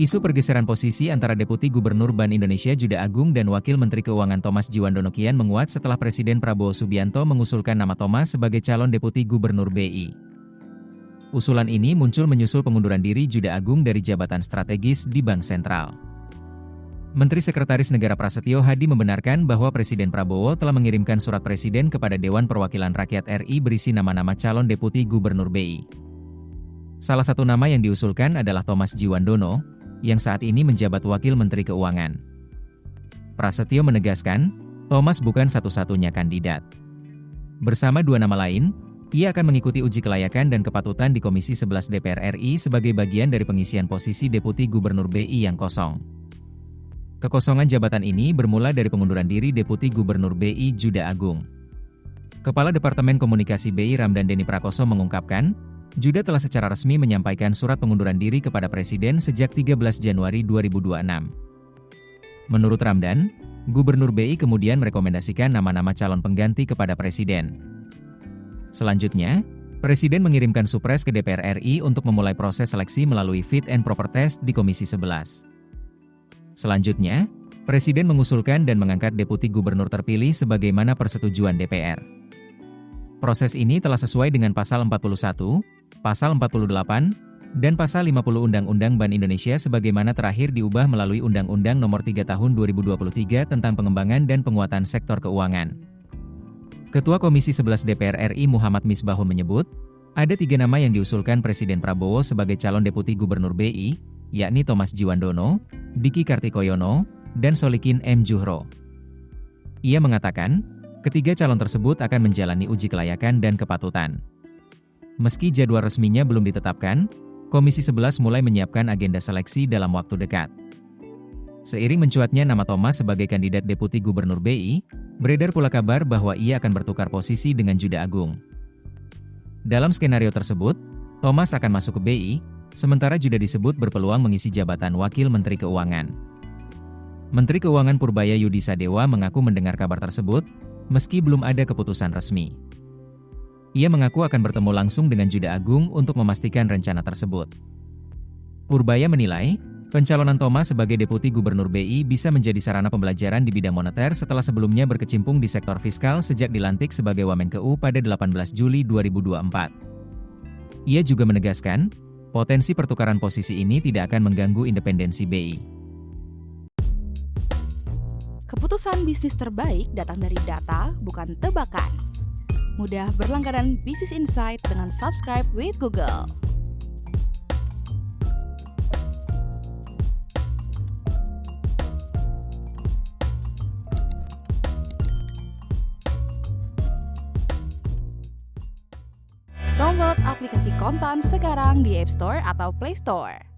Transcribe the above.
Isu pergeseran posisi antara Deputi Gubernur Bank Indonesia Juda Agung dan Wakil Menteri Keuangan Thomas Djiwandono kian menguat setelah Presiden Prabowo Subianto mengusulkan nama Thomas sebagai calon Deputi Gubernur BI. Usulan ini muncul menyusul pengunduran diri Juda Agung dari jabatan strategis di Bank Sentral. Menteri Sekretaris Negara Prasetyo Hadi membenarkan bahwa Presiden Prabowo telah mengirimkan surat Presiden kepada Dewan Perwakilan Rakyat RI berisi nama-nama calon Deputi Gubernur BI. Salah satu nama yang diusulkan adalah Thomas Djiwandono, yang saat ini menjabat Wakil Menteri Keuangan. Prasetyo menegaskan, Thomas bukan satu-satunya kandidat. Bersama dua nama lain, ia akan mengikuti uji kelayakan dan kepatutan di Komisi 11 DPR RI sebagai bagian dari pengisian posisi Deputi Gubernur BI yang kosong. Kekosongan jabatan ini bermula dari pengunduran diri Deputi Gubernur BI Juda Agung. Kepala Departemen Komunikasi BI Ramdan Denny Prakoso mengungkapkan, Juda telah secara resmi menyampaikan surat pengunduran diri kepada Presiden sejak 13 Januari 2026. Menurut Ramdan, Gubernur BI kemudian merekomendasikan nama-nama calon pengganti kepada Presiden. Selanjutnya, Presiden mengirimkan supres ke DPR RI untuk memulai proses seleksi melalui fit and proper test di Komisi 11. Selanjutnya, Presiden mengusulkan dan mengangkat Deputi Gubernur terpilih sebagaimana persetujuan DPR. Proses ini telah sesuai dengan Pasal 41, Pasal 48, dan Pasal 50 Undang-Undang Bank Indonesia sebagaimana terakhir diubah melalui Undang-Undang Nomor 3 Tahun 2023 tentang pengembangan dan penguatan sektor keuangan. Ketua Komisi 11 DPR RI Muhammad Misbahun menyebut, ada 3 nama yang diusulkan Presiden Prabowo sebagai calon Deputi Gubernur BI, yakni Thomas Djiwandono, Diki Kartikoyono, dan Solikin M. Juhro. Ia mengatakan, ketiga calon tersebut akan menjalani uji kelayakan dan kepatutan. Meski jadwal resminya belum ditetapkan, Komisi 11 mulai menyiapkan agenda seleksi dalam waktu dekat. Seiring mencuatnya nama Thomas sebagai kandidat Deputi Gubernur BI, beredar pula kabar bahwa ia akan bertukar posisi dengan Juda Agung. Dalam skenario tersebut, Thomas akan masuk ke BI, sementara Juda disebut berpeluang mengisi jabatan Wakil Menteri Keuangan. Menteri Keuangan Purbaya Yudi Sadewa mengaku mendengar kabar tersebut, meski belum ada keputusan resmi. Ia mengaku akan bertemu langsung dengan Juda Agung untuk memastikan rencana tersebut. Purbaya menilai, pencalonan Thomas sebagai Deputi Gubernur BI bisa menjadi sarana pembelajaran di bidang moneter setelah sebelumnya berkecimpung di sektor fiskal sejak dilantik sebagai Wamenkeu pada 18 Juli 2024. Ia juga menegaskan, potensi pertukaran posisi ini tidak akan mengganggu independensi BI. Keputusan bisnis terbaik datang dari data, bukan tebakan. Mudah berlangganan Business Insight dengan subscribe with Google. Download aplikasi Kontan sekarang di App Store atau Play Store.